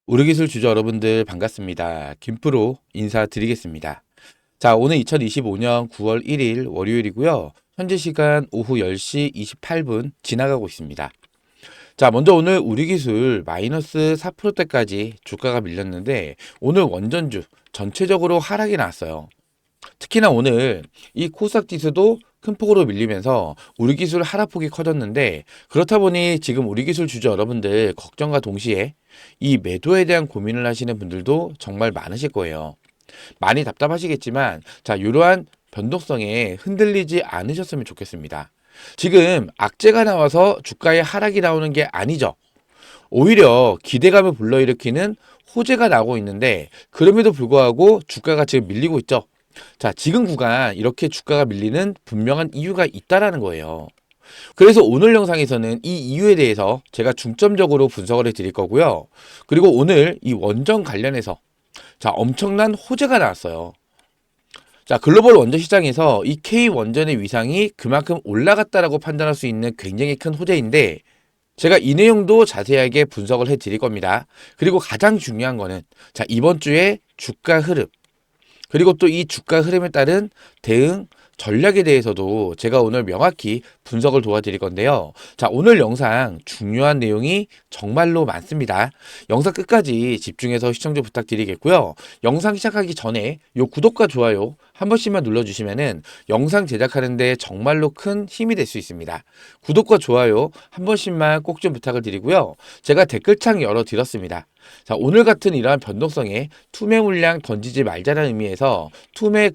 우리 기술 주주 여러분들 반갑습니다. 김프로 인사드리겠습니다. 자, 오늘 2025년 9월 1일 월요일이고요. 현재 시간 오후 10시 28분 지나가고 있습니다. 자, 먼저 오늘 우리 기술 마이너스 4%대까지 주가가 밀렸는데 오늘 원전주 전체적으로 하락이 나왔어요. 특히나 오늘 이 코스닥 지수도 큰 폭으로 밀리면서 우리 기술 하락폭이 커졌는데, 그렇다 보니 지금 우리 기술 주주 여러분들 걱정과 동시에 이 매도에 대한 고민을 하시는 분들도 정말 많으실 거예요. 많이 답답하시겠지만, 자, 이러한 변동성에 흔들리지 않으셨으면 좋겠습니다. 지금 악재가 나와서 주가에 하락이 나오는 게 아니죠. 오히려 기대감을 불러일으키는 호재가 나오고 있는데, 그럼에도 불구하고 주가가 지금 밀리고 있죠. 자, 지금 구간 이렇게 주가가 밀리는 분명한 이유가 있다라는 거예요. 그래서 오늘 영상에서는 이 이유에 대해서 제가 중점적으로 분석을 해 드릴 거고요. 그리고 오늘 이 원전 관련해서 자, 엄청난 호재가 나왔어요. 자, 글로벌 원전 시장에서 이 K 원전의 위상이 그만큼 올라갔다라고 판단할 수 있는 굉장히 큰 호재인데, 제가 이 내용도 자세하게 분석을 해 드릴 겁니다. 그리고 가장 중요한 거는 자, 이번 주에 주가 흐름, 그리고 또 이 주가 흐름에 따른 대응 전략에 대해서도 제가 오늘 명확히 분석을 도와드릴 건데요. 자, 오늘 영상 중요한 내용이 정말로 많습니다. 영상 끝까지 집중해서 시청 좀 부탁드리겠고요. 영상 시작하기 전에 요 구독과 좋아요 한 번씩만 눌러주시면은 영상 제작하는데 정말로 큰 힘이 될 수 있습니다. 구독과 좋아요 한 번씩만 꼭 좀 부탁을 드리고요. 제가 댓글창 열어드렸습니다. 자, 오늘 같은 이러한 변동성에 투매 물량 던지지 말자는 의미에서 투매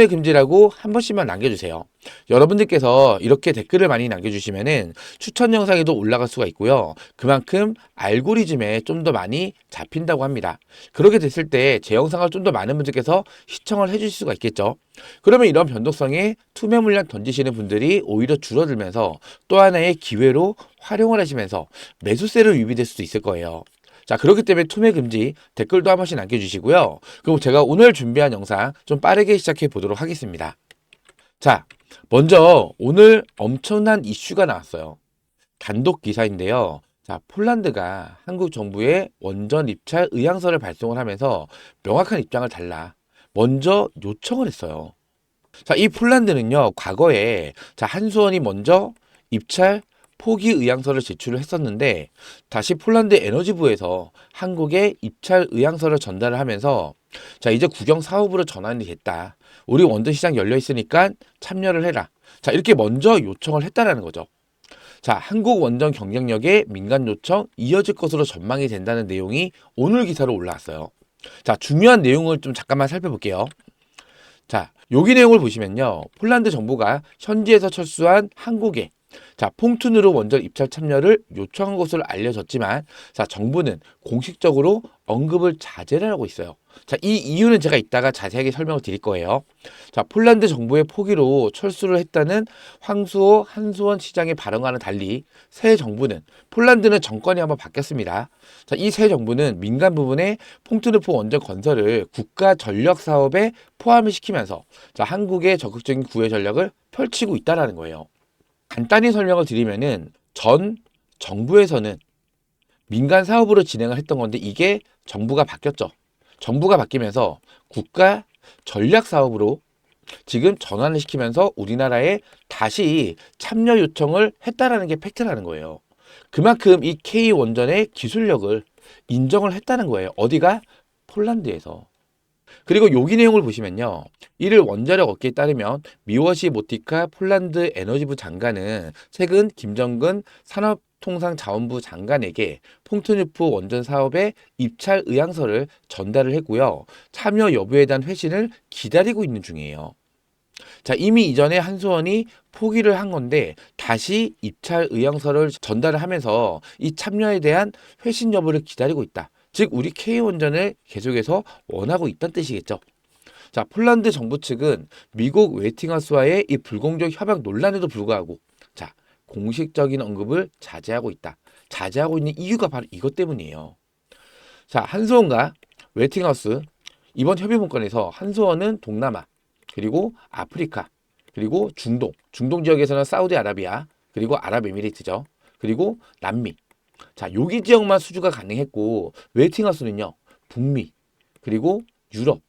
금지라고 한 번씩만 남겨주세요. 여러분들께서 이렇게 댓글을 많이 남겨주시면은 추천 영상에도 올라갈 수가 있고요. 그만큼 알고리즘에 좀 더 많이 잡힌다고 합니다. 그렇게 됐을 때 제 영상을 좀 더 많은 분들께서 시청을 해주실 수가 있겠죠. 그러면 이런 변동성에 투매 물량 던지시는 분들이 오히려 줄어들면서 또 하나의 기회로 활용을 하시면서 매수세를 유입될 수도 있을 거예요. 자, 그렇기 때문에 투매 금지 댓글도 한 번씩 남겨주시고요. 그리고 제가 오늘 준비한 영상 좀 빠르게 시작해 보도록 하겠습니다. 자, 먼저 오늘 엄청난 이슈가 나왔어요. 단독 기사인데요. 자, 폴란드가 한국 정부에 원전 입찰 의향서를 발송을 하면서 명확한 입장을 달라 먼저 요청을 했어요. 자, 이 폴란드는요, 과거에 자, 한수원이 먼저 입찰 포기 의향서를 제출을 했었는데, 다시 폴란드 에너지부에서 한국에 입찰 의향서를 전달을 하면서 자, 이제 국영 사업으로 전환이 됐다. 우리 원전 시장 열려 있으니까 참여를 해라. 자, 이렇게 먼저 요청을 했다라는 거죠. 자, 한국 원전 경쟁력의 민간 요청 이어질 것으로 전망이 된다는 내용이 오늘 기사로 올라왔어요. 자, 중요한 내용을 좀 잠깐만 살펴볼게요. 자, 여기 내용을 보시면요. 폴란드 정부가 현지에서 철수한 한국에 자, 퐁툰으로 원전 입찰 참여를 요청한 것으로 알려졌지만, 자, 정부는 공식적으로 언급을 자제를 하고 있어요. 자, 이 이유는 제가 이따가 자세하게 설명을 드릴 거예요. 자, 폴란드 정부의 포기로 철수를 했다는 황수호 한수원 시장의 발언과는 달리 새 정부는, 폴란드는 정권이 한번 바뀌었습니다. 자, 이 새 정부는 민간 부분의 퐁투르프 원전 건설을 국가 전력 사업에 포함을 시키면서 자, 한국의 적극적인 구해 전략을 펼치고 있다라는 거예요. 간단히 설명을 드리면은 전 정부에서는 민간 사업으로 진행을 했던 건데, 이게 정부가 바뀌었죠. 정부가 바뀌면서 국가 전략 사업으로 지금 전환을 시키면서 우리나라에 다시 참여 요청을 했다라는 게 팩트라는 거예요. 그만큼 이 K 원전의 기술력을 인정을 했다는 거예요. 어디가? 폴란드에서. 그리고 여기 내용을 보시면요. 이를 원자력 업계에 따르면 미워시 모티카 폴란드 에너지부 장관은 최근 김정근 산업통상자원부 장관에게 퐁트누프 원전 사업의 입찰 의향서를 전달을 했고요. 참여 여부에 대한 회신을 기다리고 있는 중이에요. 자, 이미 이전에 한수원이 포기를 한 건데 다시 입찰 의향서를 전달을 하면서 이 참여에 대한 회신 여부를 기다리고 있다. 즉, 우리 K원전을 계속해서 원하고 있다는 뜻이겠죠. 자, 폴란드 정부 측은 미국 웨팅하우스와의 이 불공정 협약 논란에도 불구하고 자, 공식적인 언급을 자제하고 있다. 자제하고 있는 이유가 바로 이것 때문이에요. 자, 한수원과 웨팅하우스 이번 협의 문건에서 한수원은 동남아, 그리고 아프리카, 그리고 중동 지역에서는 사우디아라비아, 그리고 아랍에미리트죠. 그리고 남미, 자, 여기 지역만 수주가 가능했고 웨이팅하우스는요. 북미, 그리고 유럽,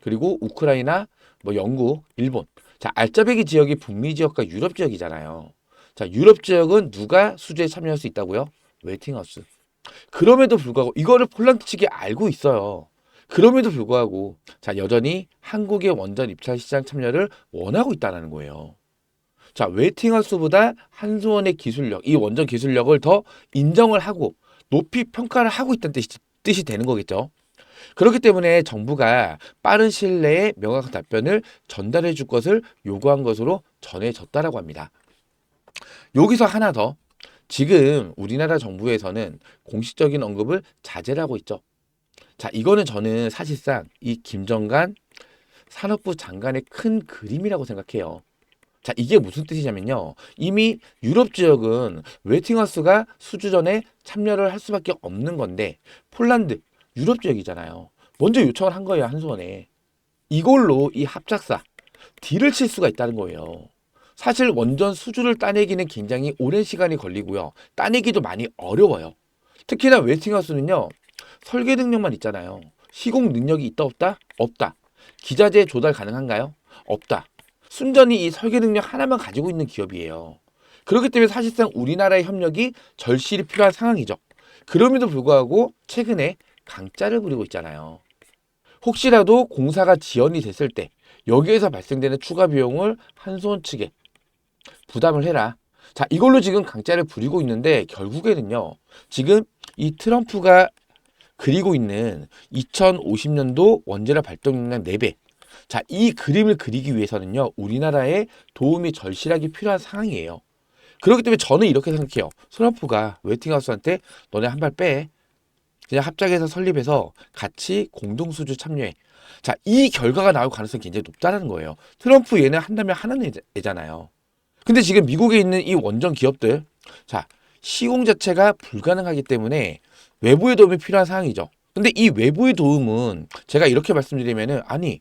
그리고 우크라이나, 뭐 영국, 일본. 자, 알짜배기 지역이 북미 지역과 유럽 지역이잖아요. 자, 유럽 지역은 누가 수주에 참여할 수 있다고요? 웨이팅하우스. 그럼에도 불구하고 이거를 폴란드 측이 알고 있어요. 그럼에도 불구하고 자, 여전히 한국의 원전 입찰 시장 참여를 원하고 있다는 거예요. 자, 웨이팅하우스보다 한수원의 기술력, 이 원전 기술력을 더 인정을 하고 높이 평가를 하고 있다는 뜻이 되는 거겠죠. 그렇기 때문에 정부가 빠른 시일 내에 명확한 답변을 전달해 줄 것을 요구한 것으로 전해졌다라고 합니다. 여기서 하나 더, 지금 우리나라 정부에서는 공식적인 언급을 자제를 하고 있죠. 자, 이거는 저는 사실상 이 김정관 산업부 장관의 큰 그림이라고 생각해요. 자, 이게 무슨 뜻이냐면요. 이미 유럽 지역은 웨이팅하우스가 수주 전에 참여를 할 수밖에 없는 건데 폴란드, 유럽 지역이잖아요. 먼저 요청을 한 거예요, 한수원에. 이걸로 이 합작사 딜을 칠 수가 있다는 거예요. 사실 원전 수주를 따내기는 굉장히 오랜 시간이 걸리고요. 따내기도 많이 어려워요. 특히나 웨이팅하우스는요. 설계 능력만 있잖아요. 시공 능력이 있다 없다? 없다. 기자재 조달 가능한가요? 없다. 순전히 이 설계 능력 하나만 가지고 있는 기업이에요. 그렇기 때문에 사실상 우리나라의 협력이 절실히 필요한 상황이죠. 그럼에도 불구하고 최근에 강짜를 부리고 있잖아요. 혹시라도 공사가 지연이 됐을 때 여기에서 발생되는 추가 비용을 한수원 측에 부담을 해라. 자, 이걸로 지금 강짜를 부리고 있는데 결국에는요. 지금 이 트럼프가 그리고 있는 2050년도 원자력 발전용량 4배. 자, 이 그림을 그리기 위해서는요. 우리나라의 도움이 절실하게 필요한 상황이에요. 그렇기 때문에 저는 이렇게 생각해요. 트럼프가 웨이팅하우스한테 너네 한 발 빼. 그냥 합작해서 설립해서 같이 공동수주 참여해. 자, 이 결과가 나올 가능성이 굉장히 높다는 거예요. 트럼프 얘는 한다면 하는 애잖아요. 근데 지금 미국에 있는 이 원전 기업들, 자, 시공 자체가 불가능하기 때문에 외부의 도움이 필요한 상황이죠. 근데 이 외부의 도움은 제가 이렇게 말씀드리면은, 아니,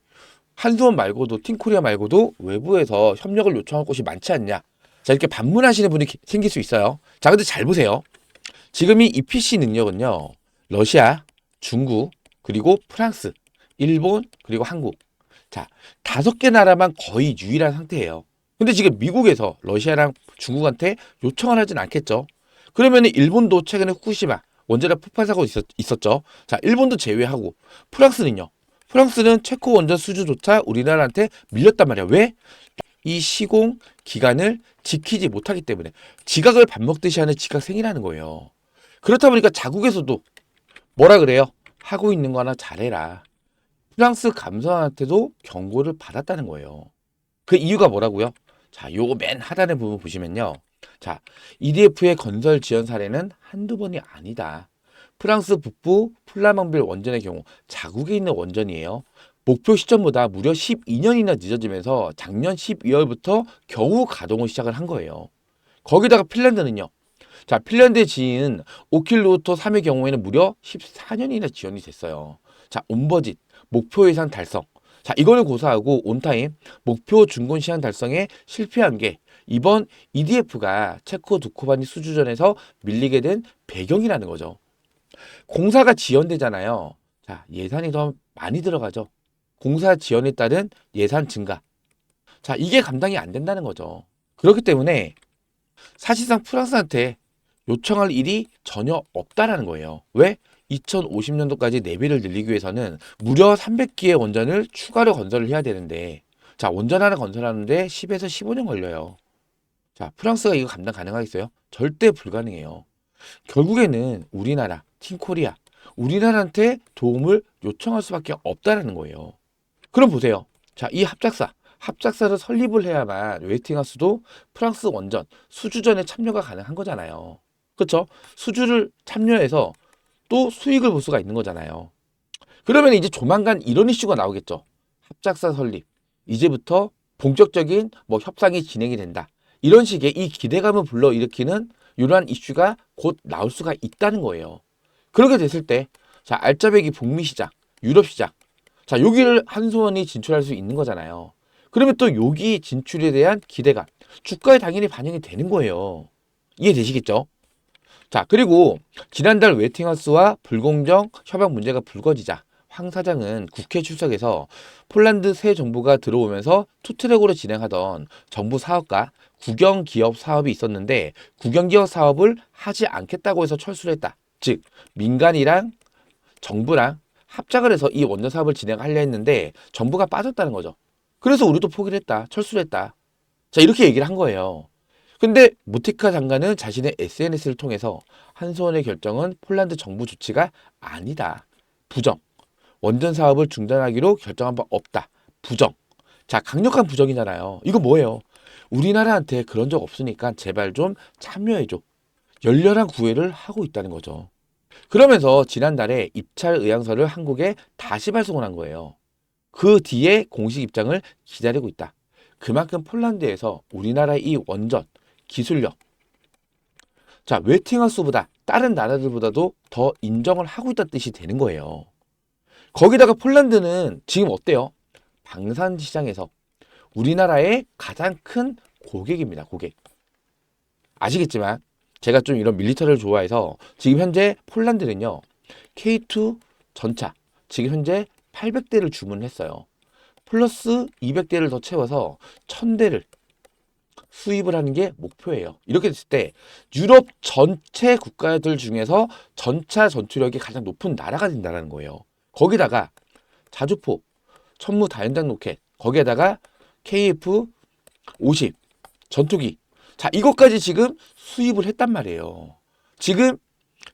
한수원 말고도, 팀코리아 말고도 외부에서 협력을 요청할 곳이 많지 않냐. 자, 이렇게 반문하시는 분이 생길 수 있어요. 자, 근데 잘 보세요. 지금 이 EPC 능력은요, 러시아, 중국, 그리고 프랑스, 일본, 그리고 한국. 자, 5개 나라만 거의 유일한 상태예요. 근데 지금 미국에서 러시아랑 중국한테 요청을 하진 않겠죠. 그러면 일본도 최근에 후쿠시마 원자력 폭발 사고 있었죠. 자, 일본도 제외하고 프랑스는요. 프랑스는 체코 원전 수주조차 우리나라한테 밀렸단 말이야. 왜? 이 시공 기간을 지키지 못하기 때문에 지각을 밥 먹듯이 하는 지각생이라는 거예요. 그렇다 보니까 자국에서도 뭐라 그래요? 하고 있는 거 하나 잘해라. 프랑스 감사원한테도 경고를 받았다는 거예요. 그 이유가 뭐라고요? 자, 요거 맨 하단의 부분 보시면요. 자, EDF의 건설 지연 사례는 한두 번이 아니다. 프랑스 북부 플라망빌 원전의 경우 자국에 있는 원전이에요. 목표 시점보다 무려 12년이나 늦어지면서 작년 12월부터 겨우 가동을 시작을 한 거예요. 거기다가 핀란드는요. 자, 핀란드의 지인 오킬루오토 3의 경우에는 무려 14년이나 지연이 됐어요. 자, 온버짓, 목표 예산 달성. 자, 이걸 고사하고 온타임, 목표 준공 시한 달성에 실패한 게 이번 EDF가 체코 두코바니 수주전에서 밀리게 된 배경이라는 거죠. 공사가 지연되잖아요. 자, 예산이 더 많이 들어가죠. 공사 지연에 따른 예산 증가. 자, 이게 감당이 안 된다는 거죠. 그렇기 때문에 사실상 프랑스한테 요청할 일이 전혀 없다라는 거예요. 왜? 2050년도까지 내비를 늘리기 위해서는 무려 300기의 원전을 추가로 건설을 해야 되는데, 자, 원전 하나 건설하는데 10에서 15년 걸려요. 자, 프랑스가 이거 감당 가능하겠어요? 절대 불가능해요. 결국에는 우리나라, 팀코리아, 우리나라한테 도움을 요청할 수밖에 없다라는 거예요. 그럼 보세요. 자, 이 합작사를 설립을 해야만 웨이팅하우스도 프랑스 원전 수주전에 참여가 가능한 거잖아요. 그렇죠? 수주를 참여해서 또 수익을 볼 수가 있는 거잖아요. 그러면 이제 조만간 이런 이슈가 나오겠죠. 합작사 설립. 이제부터 본격적인 뭐 협상이 진행이 된다. 이런 식의 이 기대감을 불러일으키는 이러한 이슈가 곧 나올 수가 있다는 거예요. 그렇게 됐을 때, 자, 알짜배기 북미 시장, 유럽 시장. 자, 여기를 한수원이 진출할 수 있는 거잖아요. 그러면 또 여기 진출에 대한 기대감, 주가에 당연히 반영이 되는 거예요. 이해되시겠죠? 자, 그리고 지난달 웨팅하우스와 불공정 협약 문제가 불거지자 황 사장은 국회 출석에서 폴란드 새 정부가 들어오면서 투트랙으로 진행하던 정부 사업과 국영기업 사업이 있었는데 국영기업 사업을 하지 않겠다고 해서 철수를 했다. 즉 민간이랑 정부랑 합작을 해서 이 원전 사업을 진행하려 했는데 정부가 빠졌다는 거죠. 그래서 우리도 포기를 했다. 철수를 했다. 자, 이렇게 얘기를 한 거예요. 근데 모티카 장관은 자신의 SNS를 통해서 한수원의 결정은 폴란드 정부 조치가 아니다. 부정. 원전 사업을 중단하기로 결정한 바 없다. 부정. 자, 강력한 부정이잖아요. 이거 뭐예요? 우리나라한테 그런 적 없으니까 제발 좀 참여해줘. 열렬한 구애를 하고 있다는 거죠. 그러면서 지난달에 입찰 의향서를 한국에 다시 발송을 한 거예요. 그 뒤에 공식 입장을 기다리고 있다. 그만큼 폴란드에서 우리나라의 이 원전 기술력, 자, 웨팅하우스보다 다른 나라들보다도 더 인정을 하고 있다는 뜻이 되는 거예요. 거기다가 폴란드는 지금 어때요? 방산 시장에서 우리나라의 가장 큰 고객입니다. 고객. 아시겠지만 제가 좀 이런 밀리터리를 좋아해서 지금 현재 폴란드는요. K2 전차 지금 현재 800대를 주문했어요. 플러스 200대를 더 채워서 1000대를 수입을 하는 게 목표예요. 이렇게 됐을 때 유럽 전체 국가들 중에서 전차 전투력이 가장 높은 나라가 된다는 거예요. 거기다가 자주포, 천무 다연장 로켓, 거기에다가 KF-50 전투기. 자, 이것까지 지금 수입을 했단 말이에요. 지금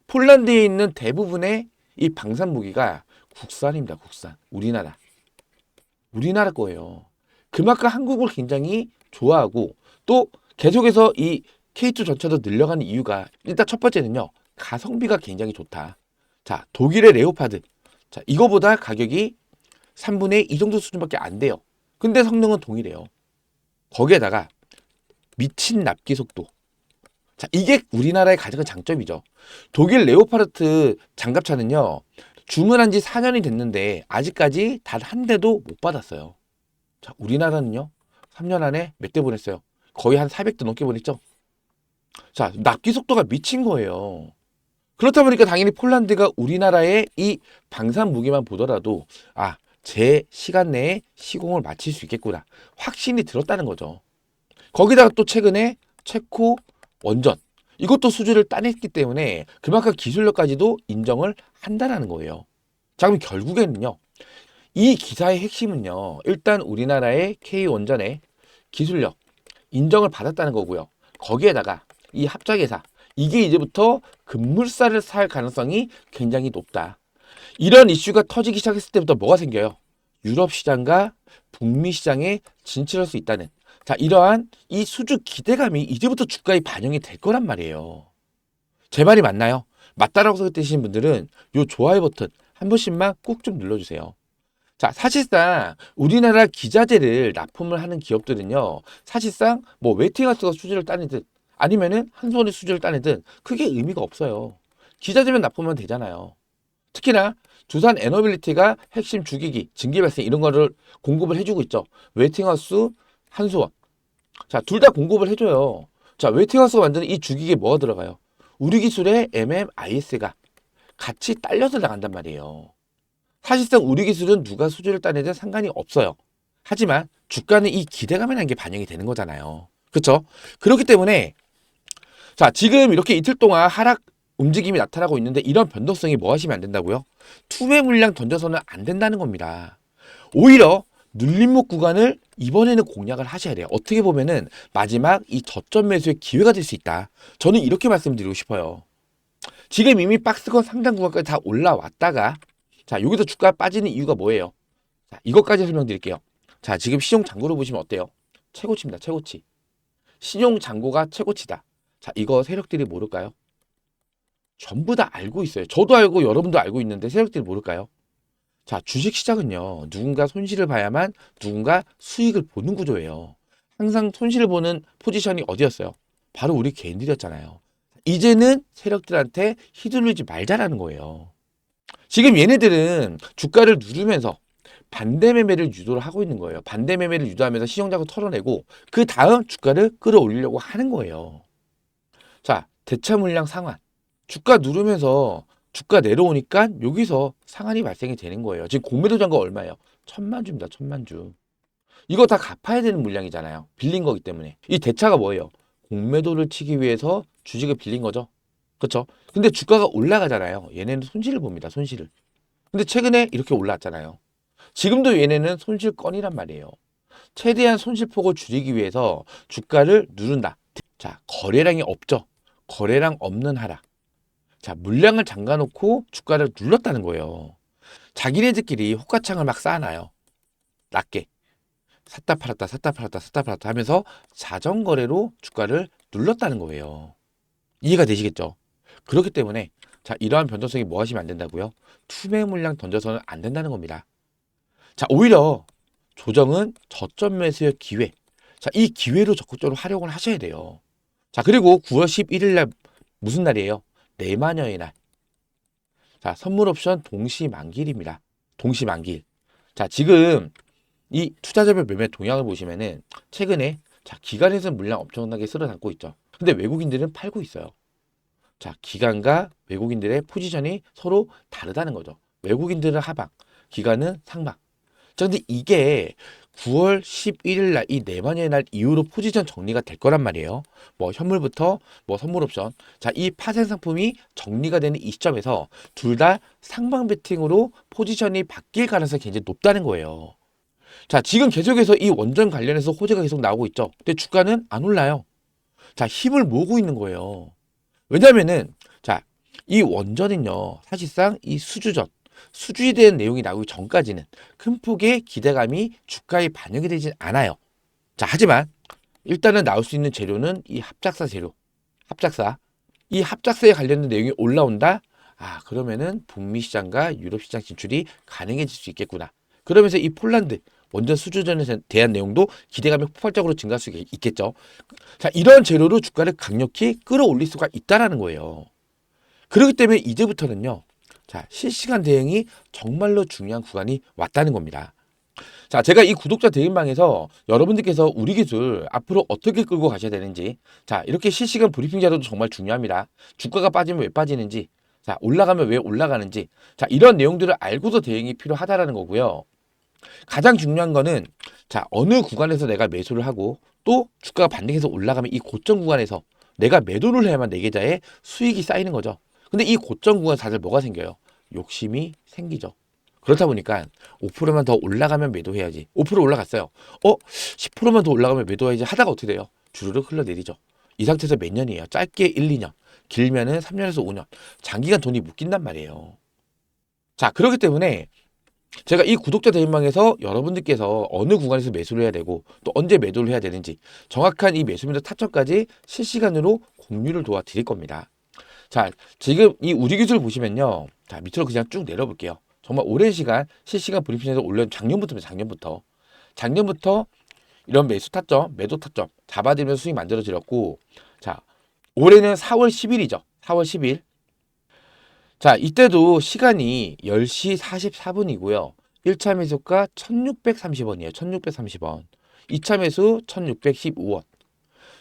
폴란드에 있는 대부분의 이 방산 무기가 국산입니다. 국산. 우리나라 거예요. 그만큼 한국을 굉장히 좋아하고 또 계속해서 이 K2 전차도 늘려가는 이유가 일단 첫 번째는요. 가성비가 굉장히 좋다. 자, 독일의 레오파드. 자, 이거보다 가격이 3분의 2 정도 수준밖에 안 돼요. 근데 성능은 동일해요. 거기에다가 미친 납기 속도. 자, 이게 우리나라의 가장 큰 장점이죠. 독일 레오파르트 장갑차는요. 주문한 지 4년이 됐는데 아직까지 단 한 대도 못 받았어요. 자, 우리나라는요. 3년 안에 몇 대 보냈어요? 거의 한 400대 넘게 보냈죠. 자, 납기 속도가 미친 거예요. 그렇다 보니까 당연히 폴란드가 우리나라의 이 방산 무기만 보더라도 제 시간 내에 시공을 마칠 수 있겠구나. 확신이 들었다는 거죠. 거기다가 또 최근에 체코 원전 이것도 수주를 따냈기 때문에 그만큼 기술력까지도 인정을 한다는 거예요. 자, 그럼 결국에는요. 이 기사의 핵심은요. 일단 우리나라의 K원전의 기술력 인정을 받았다는 거고요. 거기에다가 이 합작회사 이게 이제부터 급물살을 살 가능성이 굉장히 높다. 이런 이슈가 터지기 시작했을 때부터 뭐가 생겨요? 유럽 시장과 북미 시장에 진출할 수 있다는 자, 이러한 이 수주 기대감이 이제부터 주가에 반영이 될 거란 말이에요. 제 말이 맞나요? 맞다라고 생각되시는 분들은 요 좋아요 버튼 한 번씩만 꼭 좀 눌러주세요. 자, 사실상 우리나라 기자재를 납품을 하는 기업들은요. 사실상 뭐 웨팅하우스가 수주를 따내든 아니면은 한수원이 수주를 따내든 크게 의미가 없어요. 기자재만 납품하면 되잖아요. 특히나 두산 에너빌리티가 핵심 주기기, 증기 발생 이런 거를 공급을 해주고 있죠. 웨팅하우스, 한수원. 자, 둘 다 공급을 해줘요. 자, 웨팅하우스가 만드는 이 주기기에 뭐가 들어가요? 우리 기술의 MMIS가 같이 딸려서 나간단 말이에요. 사실상 우리 기술은 누가 수주를 따내든 상관이 없어요. 하지만 주가는 이 기대감에 난 게 반영이 되는 거잖아요. 그렇죠? 그렇기 때문에 자, 지금 이렇게 이틀 동안 하락 움직임이 나타나고 있는데 이런 변동성이 뭐 하시면 안 된다고요? 투매 물량 던져서는 안 된다는 겁니다. 오히려 눌림목 구간을 이번에는 공략을 하셔야 돼요. 어떻게 보면은 마지막 이 저점 매수의 기회가 될 수 있다. 저는 이렇게 말씀드리고 싶어요. 지금 이미 박스권 상단 구간까지 다 올라왔다가 자, 여기서 주가 빠지는 이유가 뭐예요? 자, 이것까지 설명드릴게요. 자, 지금 신용 잔고를 보시면 어때요? 최고치입니다. 최고치. 신용 잔고가 최고치다. 자, 이거 세력들이 모를까요? 전부 다 알고 있어요. 저도 알고 여러분도 알고 있는데 세력들이 모를까요? 자, 주식시장은요. 누군가 손실을 봐야만 누군가 수익을 보는 구조예요. 항상 손실을 보는 포지션이 어디였어요? 바로 우리 개인들이었잖아요. 이제는 세력들한테 휘둘리지 말자라는 거예요. 지금 얘네들은 주가를 누르면서 반대 매매를 유도를 하고 있는 거예요. 반대 매매를 유도하면서 시정자고 털어내고 그 다음 주가를 끌어올리려고 하는 거예요. 자, 대차 물량 상환. 주가 누르면서 주가 내려오니까 여기서 상한이 발생이 되는 거예요. 지금 공매도 잔고 얼마예요? 1,000만 주입니다. 1,000만 주. 이거 다 갚아야 되는 물량이잖아요. 빌린 거기 때문에. 이 대차가 뭐예요? 공매도를 치기 위해서 주식을 빌린 거죠. 그렇죠? 근데 주가가 올라가잖아요. 얘네는 손실을 봅니다. 손실을. 근데 최근에 이렇게 올라왔잖아요. 지금도 얘네는 손실권이란 말이에요. 최대한 손실폭을 줄이기 위해서 주가를 누른다. 자, 거래량이 없죠. 거래량 없는 하락. 자, 물량을 잠가놓고 주가를 눌렀다는 거예요. 자기네들끼리 호가창을 막 쌓아놔요. 낮게. 샀다 팔았다 샀다 팔았다 샀다 팔았다 하면서 자전거래로 주가를 눌렀다는 거예요. 이해가 되시겠죠? 그렇기 때문에 자, 이러한 변동성이 뭐 하시면 안 된다고요? 투매 물량 던져서는 안 된다는 겁니다. 자, 오히려 조정은 저점 매수의 기회. 자, 이 기회로 적극적으로 활용을 하셔야 돼요. 자, 그리고 9월 11일 날 무슨 날이에요? 내마녀의 날. 자, 선물 옵션 동시 만기일입니다. 동시 만기일. 자, 지금 이 투자자별 매매 동향을 보시면은 최근에 자, 기관에서 물량 엄청나게 쓸어 담고 있죠. 근데 외국인들은 팔고 있어요. 자, 기관과 외국인들의 포지션이 서로 다르다는 거죠. 외국인들은 하방, 기관은 상방. 자, 근데 이게 9월 11일 날 이 네마녀의 날 이후로 포지션 정리가 될 거란 말이에요. 뭐 현물부터 뭐 선물 옵션. 자, 이 파생 상품이 정리가 되는 이 시점에서 둘 다 상방 베팅으로 포지션이 바뀔 가능성이 굉장히 높다는 거예요. 자, 지금 계속해서 이 원전 관련해서 호재가 계속 나오고 있죠. 근데 주가는 안 올라요. 자, 힘을 모으고 있는 거예요. 왜냐면은 자, 이 원전은요, 사실상 이 수주에 대한 내용이 나오기 전까지는 큰 폭의 기대감이 주가에 반영이 되진 않아요. 자, 하지만 일단은 나올 수 있는 재료는 이 합작사 재료. 합작사. 이 합작사에 관련된 내용이 올라온다? 아, 그러면은 북미 시장과 유럽 시장 진출이 가능해질 수 있겠구나. 그러면서 이 폴란드 원전 수주전에 대한 내용도 기대감이 폭발적으로 증가할 수 있겠죠. 자, 이런 재료로 주가를 강력히 끌어올릴 수가 있다라는 거예요. 그렇기 때문에 이제부터는요. 자, 실시간 대응이 정말로 중요한 구간이 왔다는 겁니다. 자, 제가 이 구독자 대응방에서 여러분들께서 우리 기술 앞으로 어떻게 끌고 가셔야 되는지, 자, 이렇게 실시간 브리핑 자료도 정말 중요합니다. 주가가 빠지면 왜 빠지는지, 자, 올라가면 왜 올라가는지, 자, 이런 내용들을 알고도 대응이 필요하다라는 거고요. 가장 중요한 거는 자, 어느 구간에서 내가 매수를 하고 또 주가가 반등해서 올라가면 이 고점 구간에서 내가 매도를 해야만 내 계좌에 수익이 쌓이는 거죠. 근데 이 고점 구간 다들 뭐가 생겨요? 욕심이 생기죠. 그렇다 보니까 5%만 더 올라가면 매도해야지. 5% 올라갔어요. 10%만 더 올라가면 매도해야지 하다가 어떻게 돼요? 주르륵 흘러내리죠. 이 상태에서 몇 년이에요? 짧게 1, 2년, 길면은 3년에서 5년. 장기간 돈이 묶인단 말이에요. 자, 그렇기 때문에 제가 이 구독자 대인방에서 여러분들께서 어느 구간에서 매수를 해야 되고 또 언제 매도를 해야 되는지 정확한 이 매수 매도 타점까지 실시간으로 공유를 도와드릴 겁니다. 자, 지금 이 우리 기술 보시면요. 자, 밑으로 그냥 쭉 내려볼게요. 정말 오랜 시간 실시간 브리핑에서 올려 작년부터 이런 매수 타점, 매도 타점 잡아들면서 수익 만들어 드렸고, 자, 올해는 4월 10일이죠. 4월 10일. 자, 이때도 시간이 10시 44분이고요. 1차 매수가 1630원이에요. 1630원. 2차 매수 1615원.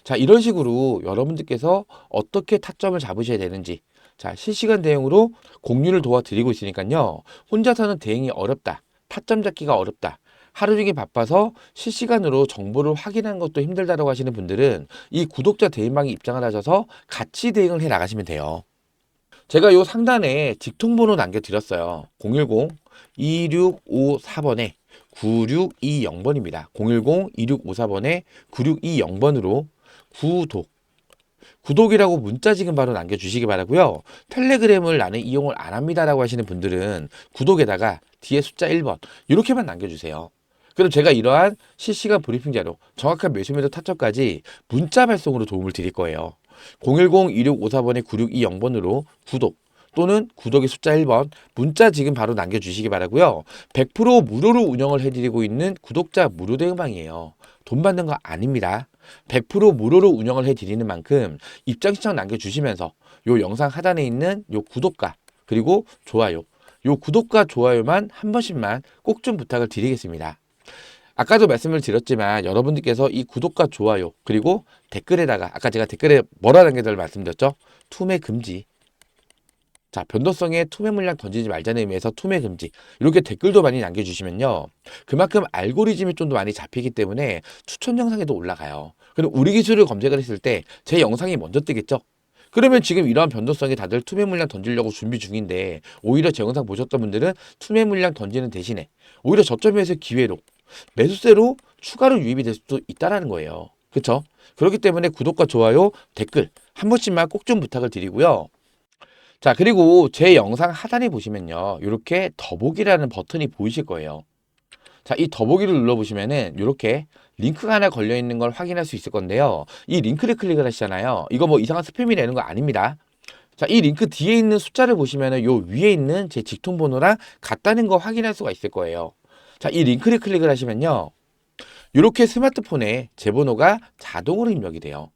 자, 이런 식으로 여러분들께서 어떻게 타점을 잡으셔야 되는지 자, 실시간 대응으로 공유를 도와드리고 있으니까요. 혼자서는 대응이 어렵다. 타점 잡기가 어렵다. 하루 종일 바빠서 실시간으로 정보를 확인하는 것도 힘들다라고 하시는 분들은 이 구독자 대인방에 입장을 하셔서 같이 대응을 해 나가시면 돼요. 제가 요 상단에 직통번호 남겨드렸어요. 010-2654번에 9620번입니다. 010-2654번에 9620번으로 구독이라고 문자 지금 바로 남겨주시기 바라고요. 텔레그램을 나는 이용을 안 합니다라고 하시는 분들은 구독에다가 뒤에 숫자 1번 이렇게만 남겨주세요. 그럼 제가 이러한 실시간 브리핑 자료, 정확한 매수 매도 타점까지 문자 발송으로 도움을 드릴 거예요. 010-2654번에 9620번으로 구독 또는 구독의 숫자 1번 문자 지금 바로 남겨주시기 바라고요. 100% 무료로 운영을 해드리고 있는 구독자 무료 대응방이에요. 돈 받는 거 아닙니다. 100% 무료로 운영을 해드리는 만큼 입장 신청 남겨주시면서 요 영상 하단에 있는 요 구독과 그리고 좋아요 요 구독과 좋아요만 한 번씩만 꼭 좀 부탁을 드리겠습니다. 아까도 말씀을 드렸지만 여러분들께서 이 구독과 좋아요 그리고 댓글에다가 아까 제가 댓글에 뭐라 남겨달라고 말씀드렸죠? 투매 금지 자, 변동성에 투매 물량 던지지 말자는 의미에서 투매 금지. 이렇게 댓글도 많이 남겨주시면요. 그만큼 알고리즘이 좀 더 많이 잡히기 때문에 추천 영상에도 올라가요. 그럼 우리 기술을 검색을 했을 때 제 영상이 먼저 뜨겠죠? 그러면 지금 이러한 변동성에 다들 투매 물량 던지려고 준비 중인데 오히려 제 영상 보셨던 분들은 투매 물량 던지는 대신에 오히려 저점에서 기회로 매수세로 추가로 유입이 될 수도 있다라는 거예요. 그렇죠? 그렇기 때문에 구독과 좋아요, 댓글 한 번씩만 꼭 좀 부탁을 드리고요. 자, 그리고 제 영상 하단에 보시면요. 이렇게 더보기라는 버튼이 보이실 거예요. 자, 이 더보기를 눌러보시면은 이렇게 링크가 하나 걸려 있는 걸 확인할 수 있을 건데요. 이 링크를 클릭을 하시잖아요. 이거 뭐 이상한 스팸이 되는 거 아닙니다. 자, 이 링크 뒤에 있는 숫자를 보시면은 요 위에 있는 제 직통번호랑 같다는 거 확인할 수가 있을 거예요. 자, 이 링크를 클릭을 하시면요. 이렇게 스마트폰에 제 번호가 자동으로 입력이 돼요.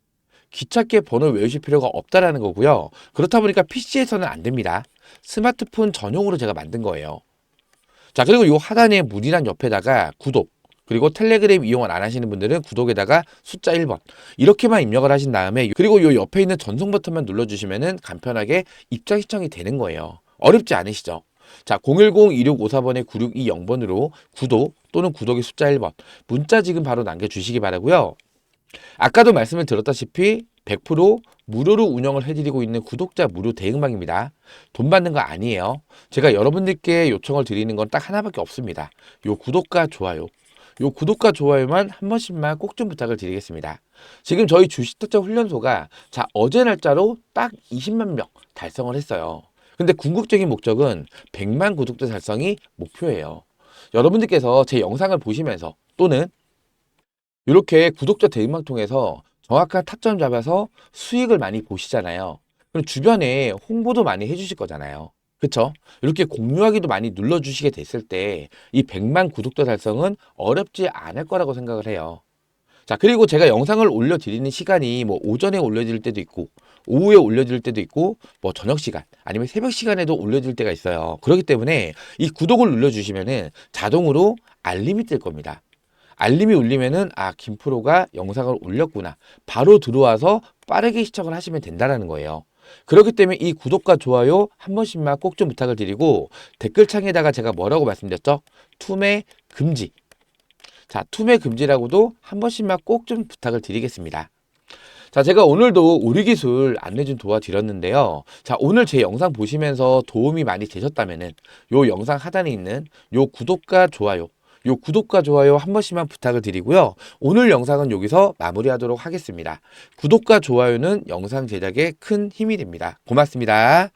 귀찮게 번호를 외우실 필요가 없다라는 거고요. 그렇다 보니까 PC에서는 안 됩니다. 스마트폰 전용으로 제가 만든 거예요. 자, 그리고 요 하단에 문이란 옆에다가 구독, 그리고 텔레그램 이용을 안 하시는 분들은 구독에다가 숫자 1번 이렇게만 입력을 하신 다음에 그리고 요 옆에 있는 전송 버튼만 눌러주시면은 간편하게 입장 시청이 되는 거예요. 어렵지 않으시죠? 자, 010-2654번에 9620번으로 구독 또는 구독의 숫자 1번 문자 지금 바로 남겨주시기 바라고요. 아까도 말씀을 드렸다시피 100% 무료로 운영을 해드리고 있는 구독자 무료 대응방입니다. 돈 받는 거 아니에요. 제가 여러분들께 요청을 드리는 건 딱 하나밖에 없습니다. 요 구독과 좋아요. 요 구독과 좋아요만 한 번씩만 꼭 좀 부탁을 드리겠습니다. 지금 저희 주식투자 훈련소가 자, 어제 날짜로 딱 20만 명 달성을 했어요. 근데 궁극적인 목적은 100만 구독자 달성이 목표예요. 여러분들께서 제 영상을 보시면서 또는 이렇게 구독자 대응방 통해서 정확한 타점 잡아서 수익을 많이 보시잖아요. 그럼 주변에 홍보도 많이 해주실 거잖아요. 그쵸? 이렇게 공유하기도 많이 눌러주시게 됐을 때 이 100만 구독자 달성은 어렵지 않을 거라고 생각을 해요. 자, 그리고 제가 영상을 올려드리는 시간이 뭐 오전에 올려드릴 때도 있고 오후에 올려드릴 때도 있고 뭐 저녁 시간 아니면 새벽 시간에도 올려드릴 때가 있어요. 그렇기 때문에 이 구독을 눌러주시면은 자동으로 알림이 뜰 겁니다. 알림이 울리면은 아, 김프로가 영상을 올렸구나. 바로 들어와서 빠르게 시청을 하시면 된다라는 거예요. 그렇기 때문에 이 구독과 좋아요 한 번씩만 꼭 좀 부탁을 드리고 댓글창에다가 제가 뭐라고 말씀드렸죠? 투매 금지. 자, 투매 금지라고도 한 번씩만 꼭 좀 부탁을 드리겠습니다. 자, 제가 오늘도 우리 기술 안내 좀 도와드렸는데요. 자, 오늘 제 영상 보시면서 도움이 많이 되셨다면은 요 영상 하단에 있는 요 구독과 좋아요 요 구독과 좋아요 한 번씩만 부탁을 드리고요. 오늘 영상은 여기서 마무리하도록 하겠습니다. 구독과 좋아요는 영상 제작에 큰 힘이 됩니다. 고맙습니다.